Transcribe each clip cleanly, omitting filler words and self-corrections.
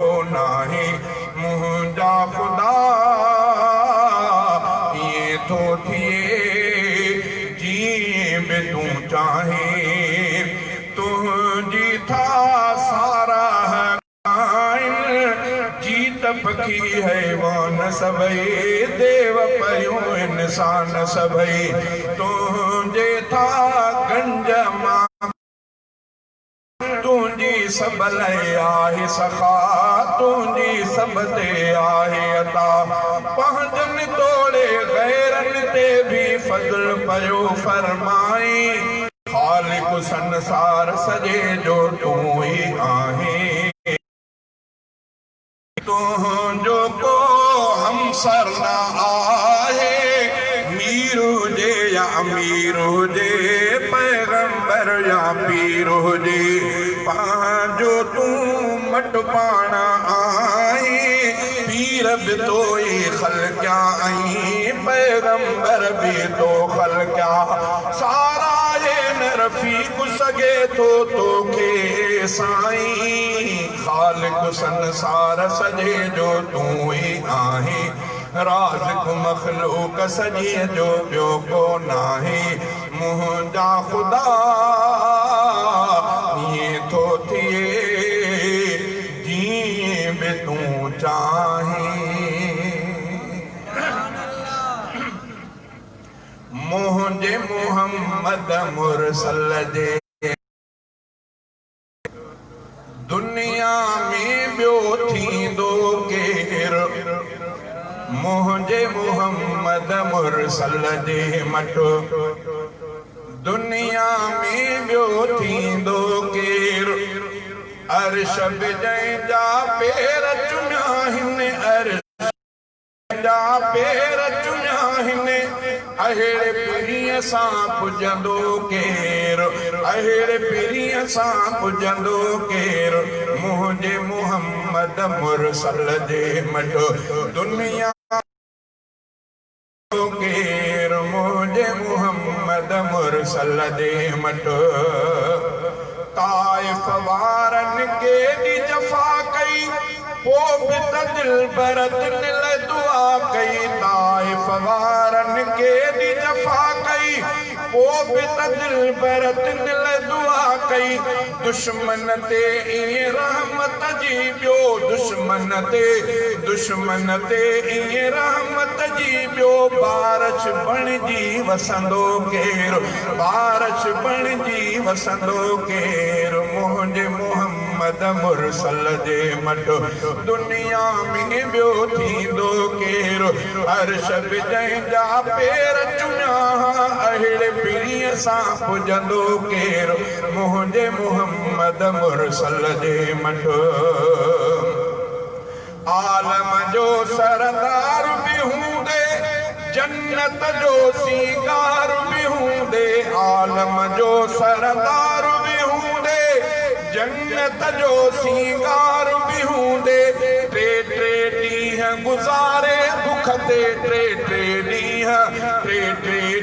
नाहे मुंहिंजा ख़ुदा ये थो थिए जीअं बि तूं चाहे तुंहिंजी था सारा जीत पखी हैवान सभई देव परियूं इंसान सभई तुंहिंजे था गंज मां तुंहिंजी सब लाइ आहे सखा तुंहिंजी सब ते आहे अता पंहिंजनि तोड़े गैरनि ते बि फज़ल पियो फरमाई ख़ालिक़ संसार सॼे जो तूं ई आहे तुंहिंजो को हमसर न आहे मीर हुजे या अमीर हुजे पैगंबर या पीर हुजे पंहिंजो तूं मट पाण आई पीर बि तो ई ख़लक़िया ऐं पैगंबर बि तो ख़लक़िया सारा न रफ़ीक़ सघे थो तोखे साईं ख़ालिक़ संसार सॼे जो तूं ई आहे राज़िक़ मख़लूक़ सॼे जो ॿियो को नाहे मुंहिंजा ख़ुदा ईअं थो थिए जीअं बि तूं चाहे मुंहिंजे मुहम्मद मुरसल जे दुनिया में ॿियो थींदो केरु मुंहिंजे मुहम्मद मुरसल जे मटो दुनिया में ॿियो थींदो केरु अर्श बि जंहिंजा पेर चुमिया आहिनि अर्श जा पेर चुमिया आहिनि अहिड़े पीरीअ सां पुॼंदो केरु अहिड़े पीरीअ सां पुॼंदो केरु मुंहिंजे मुहम्मद मुरसल जे मटो दुनिया केरु मुंहिंजे मुहम्मद मुरसल जे मटो ताइफ़ वारनि केॾी जफ़ा कई पोइ बि त दिलबर दिल दुआ कई ताइफ़ वारनि केॾी जफ़ा कई पोइ बि त दिलबर दिल दुआ कई दुश्मन ते ईअं रहमत जी ॿियो दुश्मन ते ईअं रहमत जी ॿियो बारिश बणिजी वसंदो केरु बारिश बणिजी वसंदो केरु मुंहिंजे मुहम्मद मुरसल जे मटो दुनिया में ॿियो थींदो केरु अर्श बि जंहिंजा पेर चुमिया अहिड़े पीरीअ सां पुॼंदो केरु मुंहिंजे मुहम्मद मुरसल जे मटो आलम जो सरदार बि हूंदे जन्नत जो सीगार बि हूंदे आलम जो सरदार बि हूंदे जन्नत जो सीगार बि हूंदे टे ॾींहं गुज़ारे दुख ते टे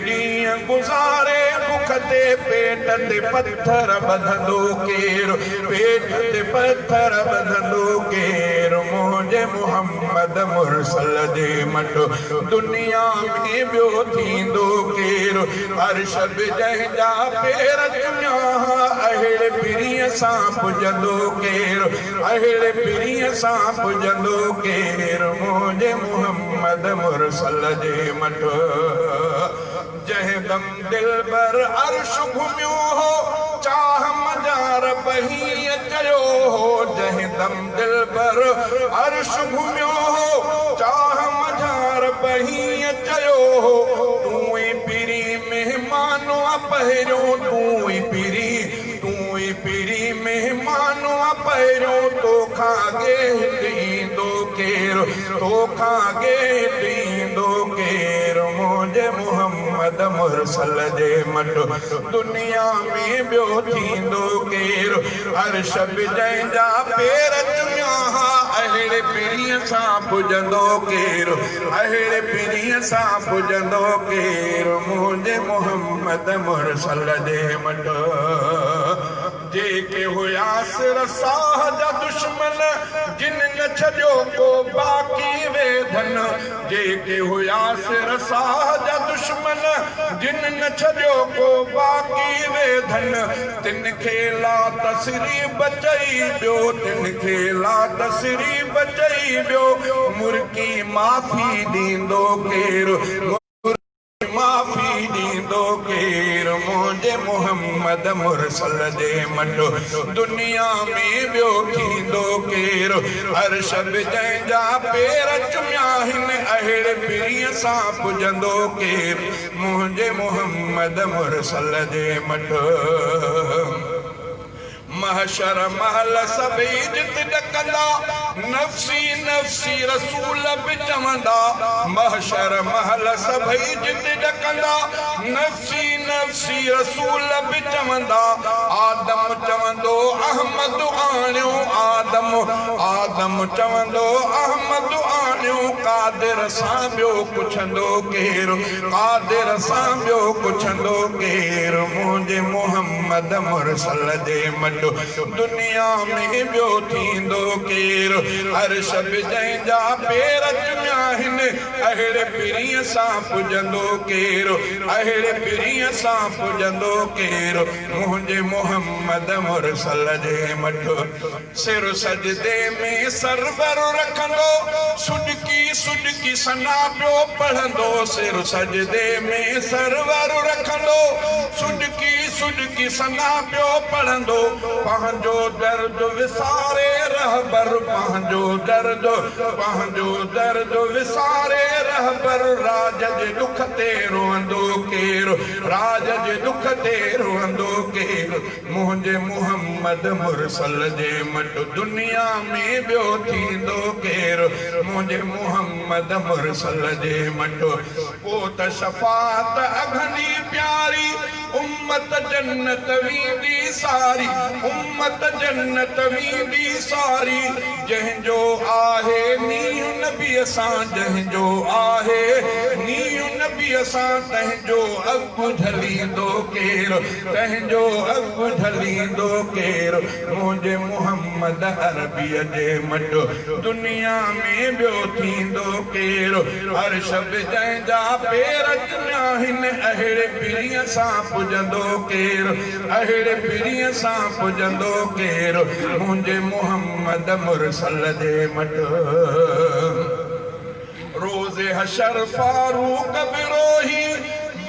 ॾींहं गुज़ारे दुख ते पेट ते पत्थर ॿधंदो केरु पेट ते पत्थर ॿधंदो केरु मुंहिंजे मुहम्मद मुरसल जे मटो दुनिया में ॿियो थींदो केरु अर्श बि जंहिंजा पेर चुमिया अहिड़े पीरीअ सां पुॼंदो केरु अहिड़े पीरीअ सां पुॼंदो केरु मुंहिंजे मुहम्मद मुरसल जे मटो जंहिं दम दिलबर अर्श घुमियो हो चाह मजार बही चयो हो जंहिं दम दिलबर अर्श घुमियो हो चाह मजार बही चयो हो तूं ई पीरी महिमानो पहिरियों तूं ई पीरी महिमानो पहिरियों तोखां अॻे ईंदो केरु तोखां अॻे ईंदो केरु मुंहिंजे मुहम्मद मुरसल जे मटो दुनिया में ॿियो थींदो केरु अर्श बि जंहिंजा पेर चुमिया अहिड़े पीरीअ सां पुॼंदो केरु अहिड़े पीरीअ सां पुॼंदो केरु मुंहिंजे मुहम्मद मुरसल जे मटो जेके हुयास रसाह जा दुश्मन जिन न छॾियो को बाक़ी वेधन जेके हुयास रसाह जा दुश्मन जिन न छॾियो को बाक़ी वेधन तिन खे ला तसरीब चई ॿियो तिन खे ला तसरीब चई ॿियो मुर्की माफ़ी ॾींदो केरु माफ़ी ॾींदो केरु मुंहिंजे मुहम्मद मुरसल जे मटो दुनिया में ॿियो थींदो केरु अर्श बि जंहिंजा पेर चुमिया आहिनि अहिड़े पीरीअ सां पुॼंदो केरु मुंहिंजे मुहम्मद मुरसल जे मटो महशर महल सभई जित ॾकंदा नफ़्सी नफ़्सी रसूल बि चवंदा महशर महल सभई जित ॾकंदा नफ़्सी नफ़्सी रसूल बि चवंदा आदम चवंदो अहमद आणियो आदम चवंदो अहमद आणियो कादिर सां ॿियो पुछंदो केरु कादिर सां ॿियो पुछंदो केरु मुंहिंजे मुहम्मद मुरसल जे मटो दुनिया में ॿियो थींदो केरु अर्श बि जंहिंजा पेर चुमिया आहिनि अहिड़े पीरीअ सां पुॼंदो केरु अहिड़े पीरीअ सां पुॼंदो केरु मुंहिंजे मुहम्मद मुरसल जे मटो सिर सजदे में सरवर रखंदो सुडकी सना पियो पढ़ंदो सिर सजदे में सरवर रखंदो सुडकी सना पियो पढ़ंदो पंहिंजो दर्द विसारे रहबर पंहिंजो दर्द विसारे रहबर राज जे दुख ते रोअंदो केरु राज जे दुख ते रोअंदो केरु मुंहिंजे मुहम्मद मुरसल जे मटो दुनिया में ॿियो थींदो केरु मुंहिंजे मुहम्मद मुरसल जे मटो पोइ त शफ़ात अघनी प्यारी उम्मत जन्नत वींदी सारी उम्मत जन्नत वींदी सारी जंहिंजो आहे नीह नबीअ सां जंहिंजो आहे नीह नबीअ सां तंहिंजो अॻु झलींदो केरु तंहिंजो अॻु झलींदो केरु मुंहिंजे मुहम्मद अरबीअ जे मटो दुनिया में ॿियो थींदो केरु अर्श बि जंहिंजा पेर चुमिया आहिनि अहिड़े पीरीअ सां पुॼंदो केरु अहिड़े पीरीअ सां पुॼंदो केरु मुंहिंजे मुहम्मद मुरसल जे मटो रोज़े हशर फारूक बि रोही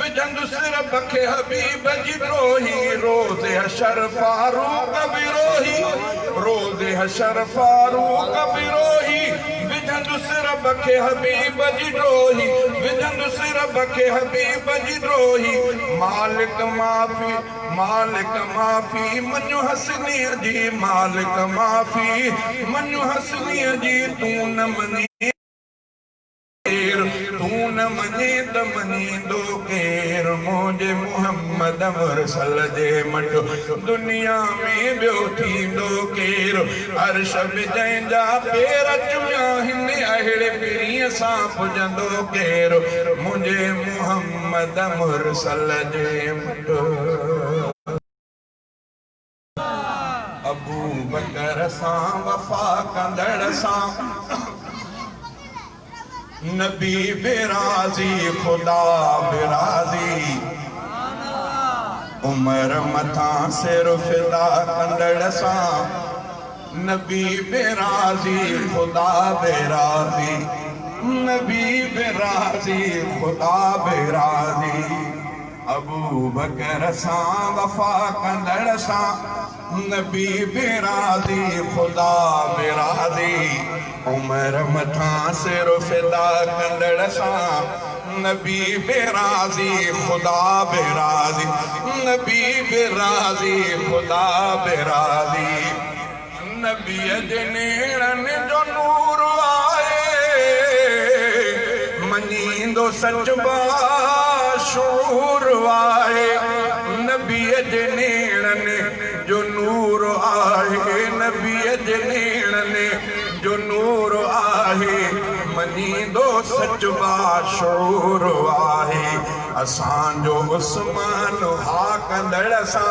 विझंदु सिर बखे हबीब जी द्रोही रोज़े हशर फारूक बि रोही रोज़े हशर फारूक बि रोही विझंदु सिर बखे हबीब जी द्रोही विझंदु सिर बखे हबीब जी द्रोही मालिक माफ़ी मनु हसनीअ जी मालिक माफ़ी मनु हसनीअ जी तूं न मनी तूं न मञे त मञींदो केरु मुंहिंजे मुहम्मद मुरसल जे मटो दुनिया में ॿियो थींदो केरु अर्श बि जंहिंजा पेर चुमिया आहिनि अहिड़े पीरीअ सां पुॼंदो केरु मुंहिंजे मुहम्मद मुरसल जे मटो अबू बकर सां वफ़ा कंदड़ सां नबी बेराज़ी खुदा बेराज़ी उमर मथा सिर फिदा कंदड़ सां नबी बेराज़ी खुदा बेराज़ी नबी बेराज़ी खुदा बेराज़ी अबू बकर सां वफ़ा कंदड़ सां नबी बेराज़ी खुदा बेराज़ी उमर मथा सिर फिदा कंदड़ सां नबी बेराज़ी खुदा बेराज़ी नबी बेराज़ी खुदा बेराज़ी नबीअ जे नेड़नि जो नूर आहे मञींदो सच बाशूर आहे नबीअ जे नेड़नि जो नूर आहे नबीअ जे नेड़नि जो नूर आहे मञींदो सच बाशूर आहे असान जो उस्मान हा कंदड़ सा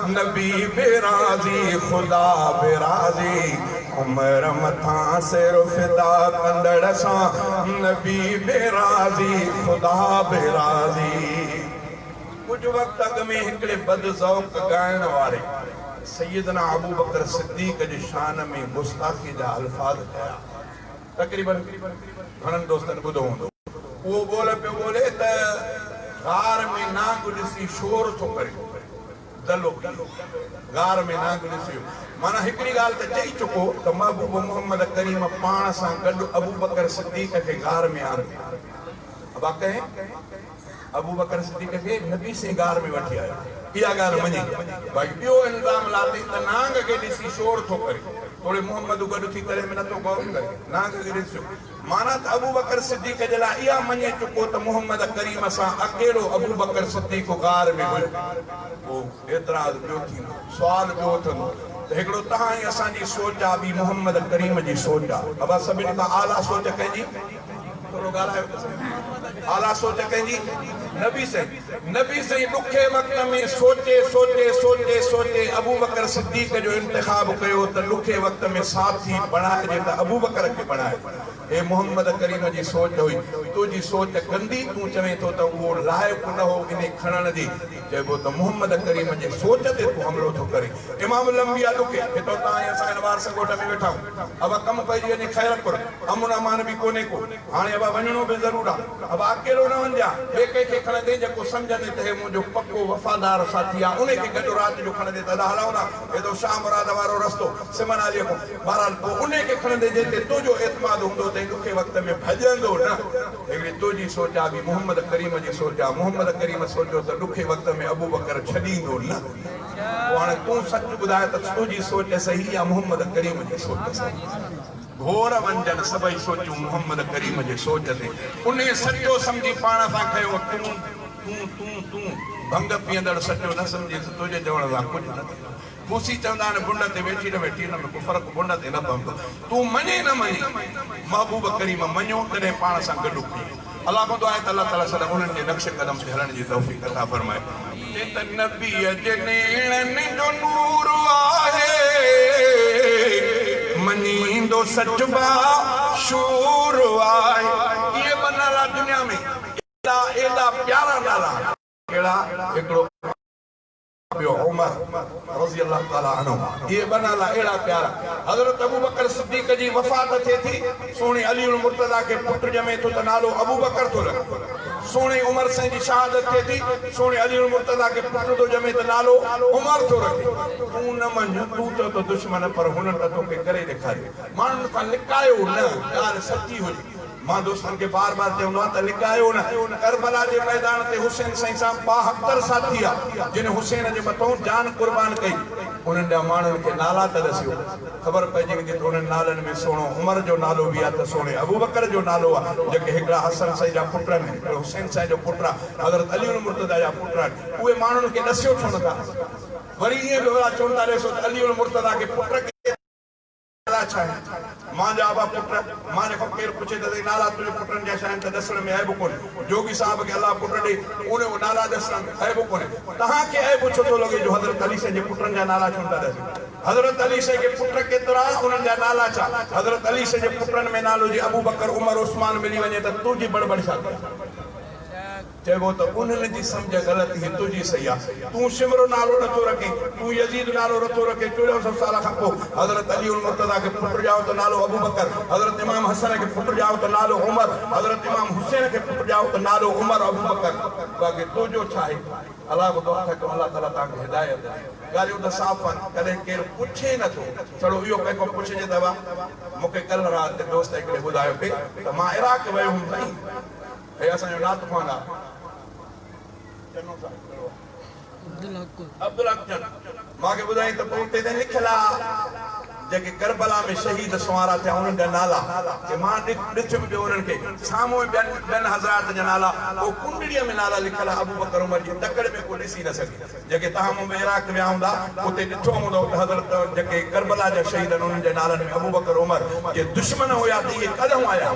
नबी बेराजी खुदा बेराजी उमर मथा सिर फिदा कंदड़ सा नबी बेराजी खुदा बेराजी। कुछ वक्त अग में हिकड़े बदज़ौक़ गायण वारे सैयदना अबू बकर सिद्दीक़ जी शान में गुस्ताखी जा अल्फाज कया। तकरीबन घणनि दोस्तनि ॿुधो हूंदो। वो बोले त गार में नाग ॾिसी शोर थो करे दलो गार में नाग ॾिसी माना हिकिड़ी ॻाल्हि त चई चुको त महबूब मोहम्मद करीम पाण सां गॾु अबू बकर सिद्दीक़ खे गार में आंदो। अब कहे अबू बकर सिद्दीक़ खे नबी से गार में वठी आयो। इहा ॻाल्हि मञी भाई ॿियो इल्ज़ाम लाथई त नांग खे ॾिसी शोर थो करे थोरे मोहम्मद गॾु थी करे में नथो गौर करे नांग खे ॾिसियो माना त अबू बकर सिद्दीक़ जे लाइ इहा मञे चुको त मोहम्मद करीम सां अकेलो अबू बकर सिद्दीक़ गार में हुयो। पोइ एतिराज़ ॿियो थींदो सुवाल ॿियो उथंदो त हिकिड़ो तव्हां ई असांजी सोच आहे ॿी मोहम्मद करीम जी सोच आहे। अब सभिनी खां आला सोच कंहिंजी थोरो ॻाल्हायो आला सोच कंहिंजी नबी से ॾुखे वक़्त में सोचे सोचे सोचे सोचे अबू बकर सिद्दीक़ जो इंतिखाब कयो त ॾुखे वक़्त में साथी बणाइजे त अबू बकर खे बणाए। हे मोहम्मद करीम जी सोच हुई तुंहिंजी सोच गंदी तूं चवे थो त उहो लाइक़ु न हो इन खणण जी चइबो त मोहम्मद करीम जे सोच ते तूं हमलो थो करे। इमाम लंबिया ॾुके हेठो तव्हां असां वार सगोट में वेठा आहियूं। अब कमु पइजी वञे ख़ैर कर अमुन अमान बि कोन्हे को हाणे अब वञणो बि ज़रूरु आहे। अब अकेलो न वञा ॿिए कंहिंखे खणंदे जेको सम्झंदे त हे मुंहिंजो पको वफ़ादार साथी आहे उन खे गॾु राति जो खणंदे त हलाऊं न हेॾो शाह मुराद वारो रस्तो सिमन अलीअ खां बहरहाल पोइ उन खे खणंदे जिते तुंहिंजो एतमाद हूंदो त ॾुखे वक़्त में भॼंदो न। हिकिड़ी तुंहिंजी सोच आहे बि मोहम्मद करीम जी सोच आहे। मोहम्मद करीम सोचियो त ॾुखे वक़्त में अबू बकर छॾींदो न। पोइ हाणे तूं सच ॿुधाए त तुंहिंजी सोच सही आहे मोहम्मद करीम जी सोच सही। घोर वंजन सभई सोचूं मोहम्मद करीम जे सोच ते उन सचो सम्झी पाण सां कयो तूं तूं तूं तूं भंग पीअंदड़ सचो न सम्झी तुंहिंजे चवण सां कुझु न थींदो। खूसी चवंदा आहिनि बुंड ते वेठी न वेठी हुन में को फ़र्क़ु बुंड ते न पवंदो। तूं मञे न मञे महबूब करीम मञो तॾहिं पाण सां गॾु खणी अलाह खां दुआ आहे त अलाह ताला सदा उन्हनि जे नक्श कदम ते हलण जी तौफ़ीक़ अता फरमाए। त नबीअ जे नेणनि जो नूर आहे मनींदो सच बा शूर आहे। ये नाला दुनिया में एॾा प्यारा नाला कहिड़ा हिकिड़ो उमर रज़ी अल्लाह ताला अन्हु ये नाला अहिड़ा प्यारा। हज़रत अबू बकर सिद्दीक़ जी वफ़ात थिए थी सोणे अली मुर्तज़ा खे पुटु ॼमे थो त नालो अबू बकर थो रखे। सोणे उमर साईं जी शहादत थिए थी सोणे अली मुर्तज़ा खे पुटु थो ॼमे त नालो उमर थो रखे। तूं न मञ तूं चओ त दुश्मन पर हुननि त तोखे करे ॾेखारियो माण्हुनि खां लिकायो न ॻाल्हि सची हुई। मां दोस्तनि खे बार बार चवंदो आहियां त लिकायो न। करबला जे मैदान ते हुसैन साईं सां 72 साथी आहे जिन हुसैन जे मथां जान कुर्बान कई। उन्हनि जा माण्हुनि खे नाला त ॾसियो ख़बर पइजी वेंदी त उन्हनि नालनि में सोणो उमर जो नालो बि आहे त सोणे अबू बकर जो नालो आहे। जेके हिकिड़ा हसन साईं जा पुट आहिनि हिकिड़ो हुसैन साईं जो पुटु आहे हज़रत अली मुर्तज़ा जा पुट आहिनि उहे माण्हुनि खे ॾसियो छो नथा। वरी ईअं बि चवंदा रहियोसि त अली मुर्तज़ा खे पुट मां जा आबा पुट मां जेको केरु पुछे त नाला तुंहिंजे पुटनि जा छा आहिनि त ॾसण में ऐब कोन्हे। जोगी साहिब खे अलाह पुट ॾे उन नाला ॾसण में ऐब कोन्हे। तव्हांखे ऐब छो थो लॻे जो हज़रत अली साईं जे पुटनि जा नाला छो था ॾसो। हज़रत अली साईं जे पुट केतिरा उन्हनि जा नाला छा। हज़रत अली साईं जे पुटनि में नालो जी अबू बकर उमर उस्मान मिली वञे त तुंहिंजी बड़बड़ छा चइबो त उन्हनि जी सम्झ ग़लति ही तुंहिंजी सही आहे। तूं सिमरो नालो नथो रखे तूं यज़ीद नालो नथो रखे 1400 साल खां पोइ हज़रत अली मुर्तज़ा खे पुटु ॼाओ त नालो अबू बकर हज़रत इमाम हसन खे पुटु ॼाओ त नालो उमर हज़रत इमाम हुसैन खे पुटु ॼाओ त नालो उमर अबू बकर। बाक़ी तुंहिंजो छा आहे अलाह को दुआ करे अलाह ताला तव्हांखे हिदायत ॻाल्हियूं त साफ़ आहिनि। कॾहिं केरु पुछे नथो छड़ो इहो कंहिंखां पुछिजे त मूंखे कल्ह राति दोस्त हिकिड़े ॿुधायो पिए त मां इराक वियो हुउमि साईं हे असांजो नात ख़्वान आहे अब्दुल हक मूंखे ॿुधाई त पोइ उते लिखियलु आहे जेके करबला में शहीद सुवारा थे उन जा नाला के मां ॾिठम जो उन्हनि खे साम्हूं ॿियनि हज़रात जा नाला वो कुंडड़ीअ में नाला लिखल अबू बकर उमर जी तकड़ में को ॾिसी न सघे जेके तव्हां मुंबई इराक विया हूंदा उते ॾिठो हूंदो त हज़रत जेके करबला जा शहीद उन्हनि जे नालनि में अबू बकर उमर जे दुश्मन हुया त इहे कॾहिं आया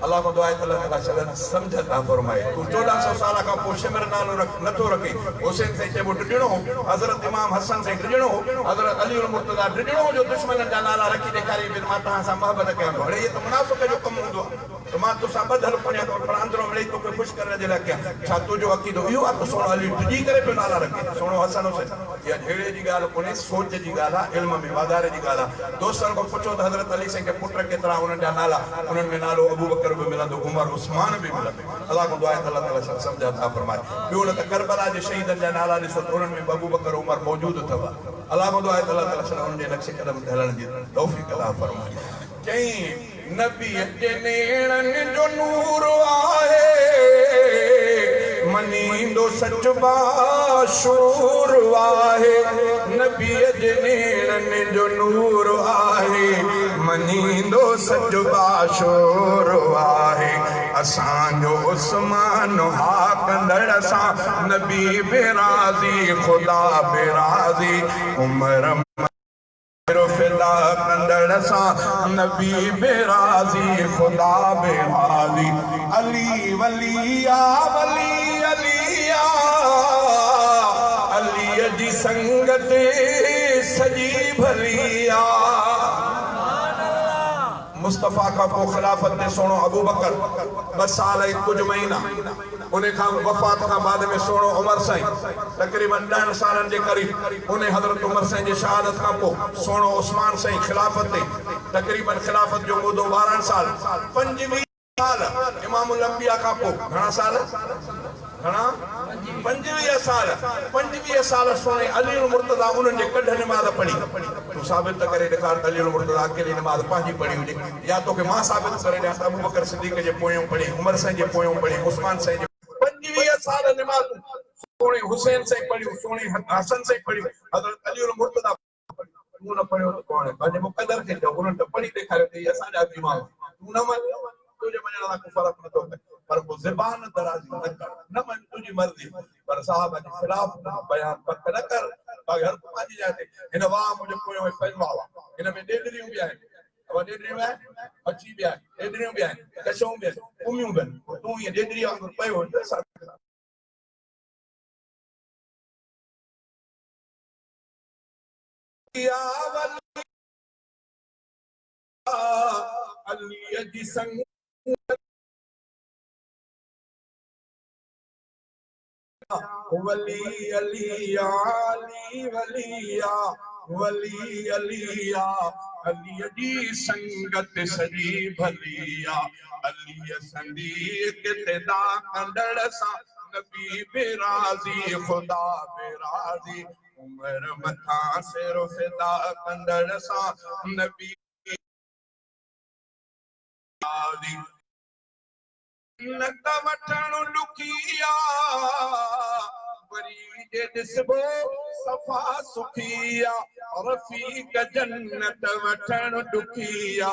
अल्लाह को दुआ है अल्लाह ताला समझ अता फरमाए तू 1400 साल का पोइ शिमर नालो नथो रखे हुसैन से चइबो टिजणो हो हज़रत इमाम हसन से टिजणो हो हज़रत अली उल मुर्तज़ा टिजणो हो जो दुश्मन जा नाला रखी ॾेखारी फिर मां तव्हां सां मोहबत कयां थो हाणे इहे त मुनाफ़िक़ जो कमु हूंदो आहे तो मां तोसां ॿधल पणियां थो पर अंदरो मिड़ई तोखे ख़ुशि करण जे लाइ कयां छा तुंहिंजो अक़ीदो इहो आहे त सोणो अली तुंहिंजी करे पियो नाला रखे सोणो हसन हुसैन इहा ढेड़े जी ॻाल्हि कोन्हे सोच जी ॻाल्हि आहे इल्म में वाधारे जी ॻाल्हि आहे दोस्तनि खां पुछो त हज़रत अली साईं खे पुट केतिरा उन्हनि जा नाला उन्हनि में नालो अबू बकर बि मिलंदो उमर उस्मान भी मिलंदो अल्लाह को दुआ है अल्लाह ताला समझ अता फरमाए ॿियो न त करबला जे शहीदनि जा नाला ॾिसो त उन्हनि में अबू बकर उमर मौजूद अथव अल्लाह को दुआ है अल्लाह ताला उन्हनि जे नक्शे कदम ते हलण जी तौफ़ीक़ अता फरमाए चई नबी जे नेणनि जो नूर आहे मनींदो सच बाशूर आहे नबी जे नेणनि जो नूर आहे मनींदो सच बाशूर आहे असांजो उस्मान हा कंदड़ सां नबी बेराज़ी खुदा बेराज़ी उमर फिदा कंदड़ सां नबी बेराज़ी खुदा बेराज़ी अली वलिया वली अलिया अली जी संगत सजी भलिया मुस्तफ़ा का को खिलाफत ने सोनो अबू बकर 2 साल कुछ महीना उन्हें खां वफात का बाद में सोनो उमर साईं तकरीबन 10 सालन जे करीब उन्हें हजरत उमर साईं जी शहादत का पो सोनो उस्मान साईं खिलाफत ते तकरीबन खिलाफत जो मुदो 12 साल 25 साल इमामुल अंबिया का पो घणा साल घणा 25 साल सोने अली मुर्तज़ा उन्हनि जे कढ नमाज़ पढ़ी तू साबित करे ॾेखार त अली मुर्तज़ा अकेली नमाज़ पंहिंजी पढ़ी हुजे या तोखे मां साबित करे ॾियां त अबू बकर सिद्दीक़ जे पोयों पढ़ी उमर साईं जे पोयों पढ़ी उस्मान साईं जे 25 साल नमाज़ सोने हुसैन साईं पढ़ी सोने हसन साईं पढ़ी हज़रत अली मुर्तज़ा तू न पढ़ियो त कोन पंहिंजे मुक़द्दर खे चओ उन्हनि त पढ़ी ॾेखारियो त असांजा इमाम तू न मञ तुझे मञण सां को फ़र्क़ु नथो पए पर वो ज़बान दराज़ी न कर न मन तुझी मर्ज़ी पर साहब के खिलाफ बयान पक न कर अगर पाजी जाते इन वाह मुझे कोई फैसला हुआ इन में डेडरियूं भी आहिनि अब डेडरियूं आहिनि अच्छी भी आहिनि डेडरियूं भी आहिनि कशों भी आहिनि उमियूं भी तू ये डेडरी वांगुरु पयो त या वली अली जी संग वली अलिया अली वलिया वली अलिया अली जी संगत सजी भलिया अली संदीक तेदा कंदड़ सां नबी बेराज़ी खुदा बेराज़ी उमर मथा सिर फिदा कंदड़ सां नबी बेराज़ी नत वठण लुकिया वरी जे ॾिसबो सफ़ा सुखिया रफ़ीक जन्नत वठण ॾुखिया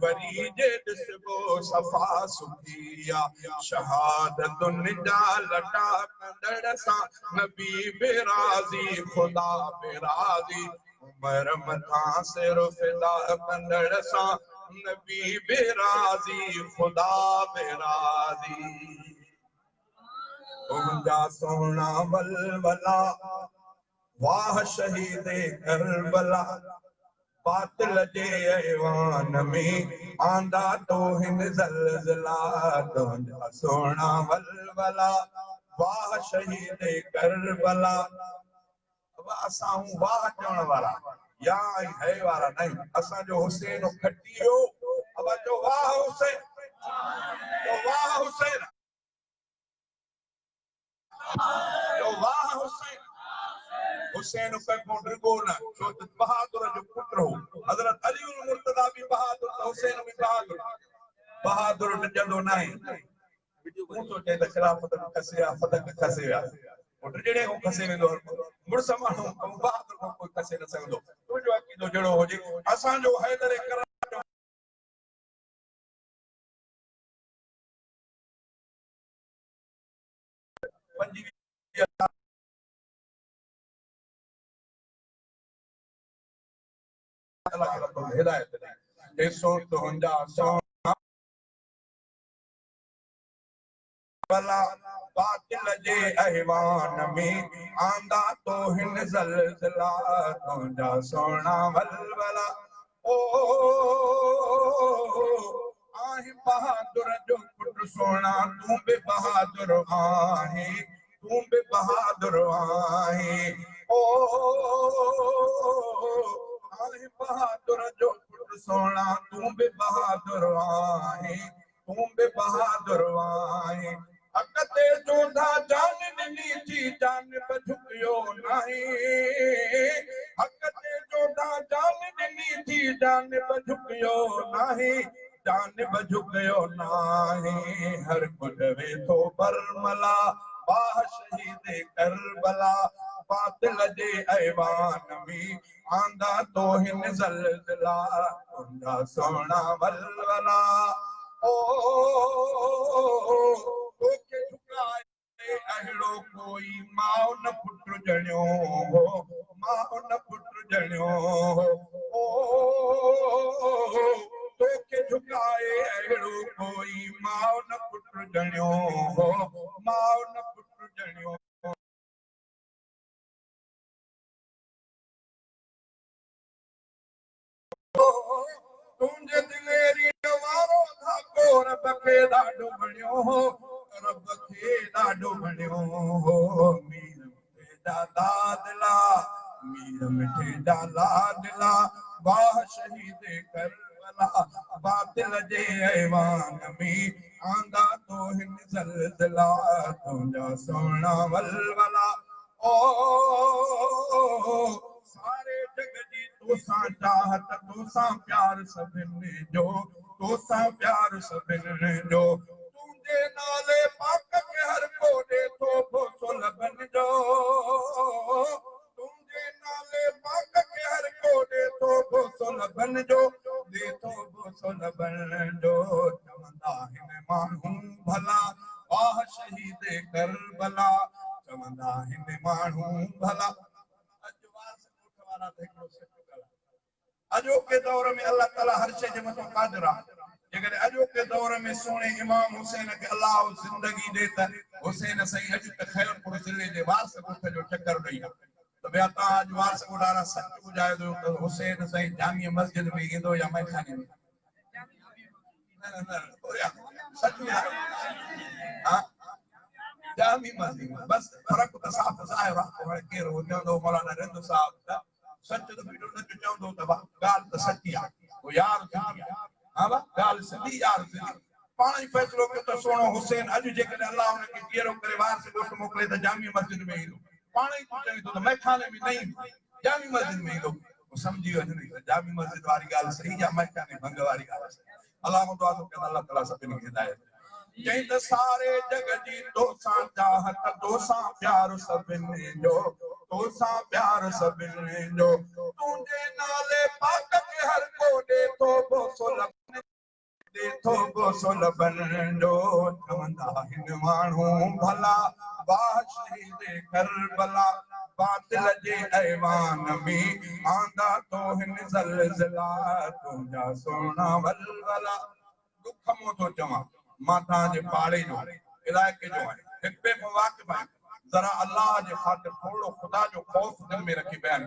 वरी जे ॾिसबो सफ़ा सुखिया शहादतुनि जा लटा कंदड़ सां नबी बेराज़ी खुदा बेराज़ी उमर मथा सिर फिदा कंदड़ सां नबी बेराज़ी खुदा बेराज़ी उनका सोना बलबला वाह शहीद करबला बातिल जे ऐवान में आंदा तो हिंद ज़लज़ला तुंहिंजा सोना बलबला वाह शहीद करबला अब असां वाह चवण वारा या है वारा नहीं असा जो हुसैन खटियो अब जो वाह हुसैन जो वाह हुसैन हुसैन पे मोडरगो ना जो बहादुर जो पुत्र हो हजरत अली उल मुर्तज़ा भी बहादुर हुसैन भी बहादुर न जंदो नहीं तू तो चए त खिलाफत खसिया फतक खसिया पुट जड़े को खसे वेंदो मुड़स माण्हू बहादुर को कोई खसे न सघंदो तुंहिंजो अक़ीदो जहिड़ो हुजे असांजो हैदर करार हिदायत ॾिसो तुंहिंजा सोना भला बातिल जे अहवान में आंदा तो हिन ज़लज़ला तुंहिंजा सोना वलवला ओ आहे बहादुर जो पुट सोना तूं बि बहादुर आहे तूं बि बहादुर आहे ओ आहे बहादुर जो पुट सोना तूं बि बहादुर आहे तूं बि बहादुर आहे अकते चोंदा जान ॾिनी थी जान झुकियो नहीं अकते चोंदा जान ॾिनी थी जान झुकियो नहीं जान झुकियो नहीं हर कुझ वेठो बरमला बाह शहीद करबला बातिल जे ऐवान में आंदा तो हिन ज़लज़ला तुंहिंजा सोना वलवला ओ तोखे झुकाए अहिड़ो कोई माउ न पुट ॼणियो हो माउ न पुट ॼणियो हो ओ तोखे झुकाए अहिड़ो कोई माउ न पुट ॼणियो हो माउ न पुट ॼणियो तुंहिंजे दिलेरी वारो धाको रब खे ॾाढो वणियो हो रब खे ॾाढो वणियो हो मीर मिठे जा लाडला मीर मिठे जा लाडला वाह शहीद करबला बातिल जे ऐवान में आंदा तो हिन ज़लज़ला तुंहिंजा सोना वलवला ओ सारे जग जी तोसां चाहत तोसां प्यार सभिनी जो तोसां प्यार सभिनी जो तुंहिंजे नाले पाक के हर को ॾे थो भोसो लभन जो तुंहिंजे नाले पाक के हर को ॾे थो भोसो लभन जो ॾे थो भोसो लभन जो चवंदा हिन माण्हू भला वाह शहीद करबला चवंदा हिन माण्हू भला अजोके दौर में अल्लाह ताला हर शइ जे मथां क़ादिर आहे जेकॾहिं अजोके दौर में सोने इमाम हुसैन खे अल्लाह ज़िंदगी ॾे त हुसैन साईं अॼु त ख़ैरपुर ज़िले जे वारस ॻोठ जो चकर ॾेई त ॿिया तव्हां अॼु वारस ॻोठारा सच ॿुधायो त हुसैन साईं जामिया मस्जिद में ईंदो या मैखाने में सच ॿुधायो जामी मस्जिद में बस फर्क त साफ़ ज़ाहिर आहे केरु चवंदो मौलाना रिंद साहब सच तो वीडियो न चवंदो त गाल त सच्ची आहे वो यार सिंधी आहे हां बा गाल सिंधी यार सिंधी पाण ई फ़ैसिलो कयो त सोनो हुसैन अॼु जेकॾहिं अल्लाह हुनखे टीअरो करे वारस ॻोठ मोकिले त जामी मस्जिद में ईंदो पाण ई तूं चवीं थो त मैखाने में न ईंदो जामी मस्जिद में ईंदो सम्झी वञे त जामी मस्जिद वारी ॻाल्हि सही आहे मैखाने भंग वारी ॻाल्हि सही अल्लाह दुआ थो कनि अल्लाह ताला सभिनी खे हिदायत चई त सारे जग जी तोसां चाहत तोसां प्यार सभिनी जो तोसां प्यार सभिनी जो तुंहिंजे नाले पाक के हर को ॾे थो भोसो लभन ॾे थो भोसो लभन जो चवंदा हिन माण्हू भला वाह शहीद करबला बातिल जे ऐवान में आंदा तो हिन ज़लज़ला तुंहिंजा सोना वलवला दुख मूं थो चवां मां तव्हांजे पाड़े जो इलाइक़े जो आहियां हिक ॿिए खां वाक़िफ़ आहियां ज़रा अल्लाह जे ख़ातिर थोरो ख़ुदा जो ख़ौफ़ दिलि में रखी बयान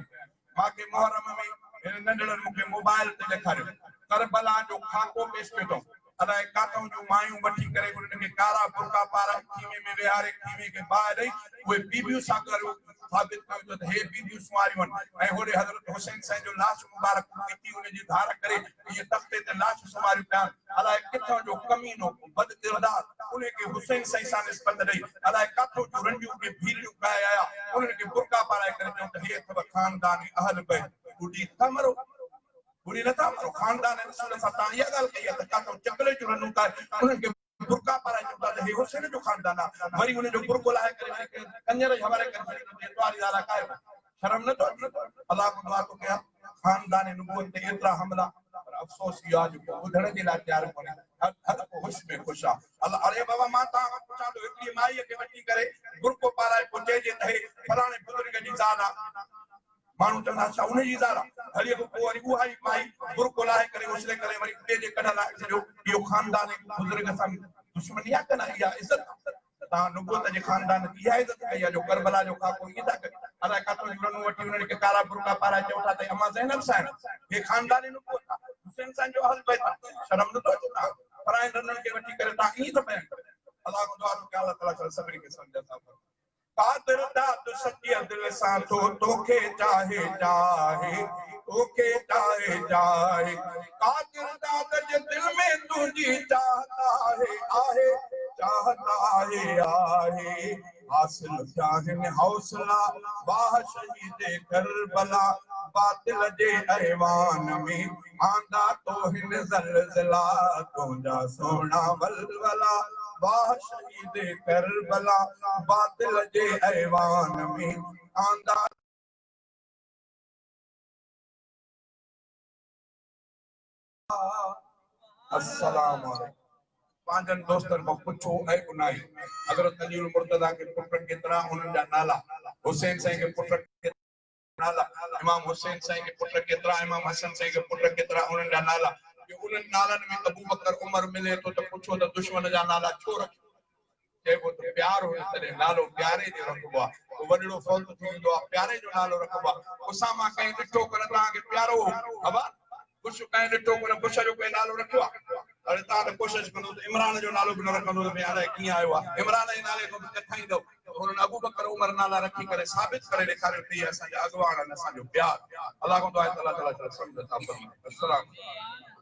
मांखे मुहर्रम में हिन नंढड़नि मूंखे मोबाइल ते ॾेखारियो करबला जो खाको पेश कयो अथऊं अलाए काथां जूं मायूं वठी करे उन्हनि खे कारा बुरका पाराए खीमे में विहारे खीमे खे बाहि ॾेई उहे बीबियूं सां गॾु साबित कयो त हे बीबियूं सुवारियूं आहिनि ऐं होॾे हज़रत हुसैन साईं जो लाश मुबारक पीती उनजी धार करे इहे तख़्ते ते लाश सुवारियूं पिया अलाए किथां जो कमीनो बद किरदार उनखे हुसैन साईं सां निस्बत ॾेई अलाए काथां जूं रंडियूं के भीड़ियूं पाए आया उन्हनि खे बुरका पाराए करे चऊं त हे अथव ख़ानदानी अहल बैत ॿुधी था मरो बुरी नथा मरो खानदान रसूल सां तव्हां इहा ॻाल्हि कई आहे त काथां चकले जूं रंडियूं पाए उन्हनि खे बुरका पाराए चुका त हे हुसैन जो खानदान आहे वरी उन जो बुरको लाहे करे कंजर जे हवाले करे एतवारी दारा काए शर्म न तो अल्लाह को दुआ तो कया खानदान नबूवत ते एतरा हमला पर अफसोस यो आज को बुधण जे ला तैयार कोने हर को खुश में खुश आ अल्लाह अरे बाबा मां ता पुछा तो एकली माई के वठी करे बुरको पाराए पुजे जे त फलाणे बुजुर्ग जी ज़ाल आ मानू चंदा छा उन जी ज़ाल हली को वरी उहा ही माई बुरको लाहे करे उसले करे वरी पे जे कढ ला जो यो खानदान बुजुर्ग सा दुश्मनी आ कना या इज्जत ता नबूवत जे खानदान की इज्जत कई जो करबला जो खाको ईदा कर अला का तो जुरनु वठी उन के काला बुरका पारा चौथा ते अम्मा ज़ैनब साहब ये खानदानी नबूवत हुसैन साहब जो हल बैठा शर्म न तो अचे पराए रनन के वठी करे ता ई तो बयान करे अल्लाह को दुआ तो अल्लाह ताला सब्र के समझता कादर दाद सच्चे दिल सा तोखे चाहे चाहे तोखे चाहे चाहे कादर दाद जे दिल में तुझी चाहता है आहे चाहता है आहे हासिल चाहन हौसला वाह शहीद करबला बातिल जे ऐवान में आंदा तो हिन ज़लज़ला तुझा सोना वलवला वाह शहीद करबला बातिल जे ऐवान में आंदा अस्सलाम वालेकुम पांचन दोस्तन को पुछो ऐ गुनाही हजरत अली मुर्तजा के पुत्र केतरा उनन जा नाला हुसैन साईं के पुत्र के नाला इमाम हुसैन साईं के पुत्र केतरा इमाम हसन साईं के पुत्र केतरा उनन जा नाला कि उनन नालन में अबू बकर उमर मिले तो पुछो तो दुश्मन जा नाला छो रख जे वो तो प्यार हो तरे नालो प्यारे जो रखबो तो वडड़ो फौत थींदो प्यारे जो नालो रखबो उसामा कहीं ॾिठो कर ता के प्यारो हवा कुछ कहीं ॾिठो कर कुछ जो कोई नालो रखियो अरे ता तो कोशिश करो तो इमरान जो नालो भी न रखंदो तो यार की आयो इमरान जे नाले को कथाईंदो उन अबू बकर उमर नाला रखी करे साबित करे ॾेखारियो थी असां जा अगवान असां जो प्यार अल्लाह को दुआ अल्लाह ताला समझ ता फरमाए अस्सलाम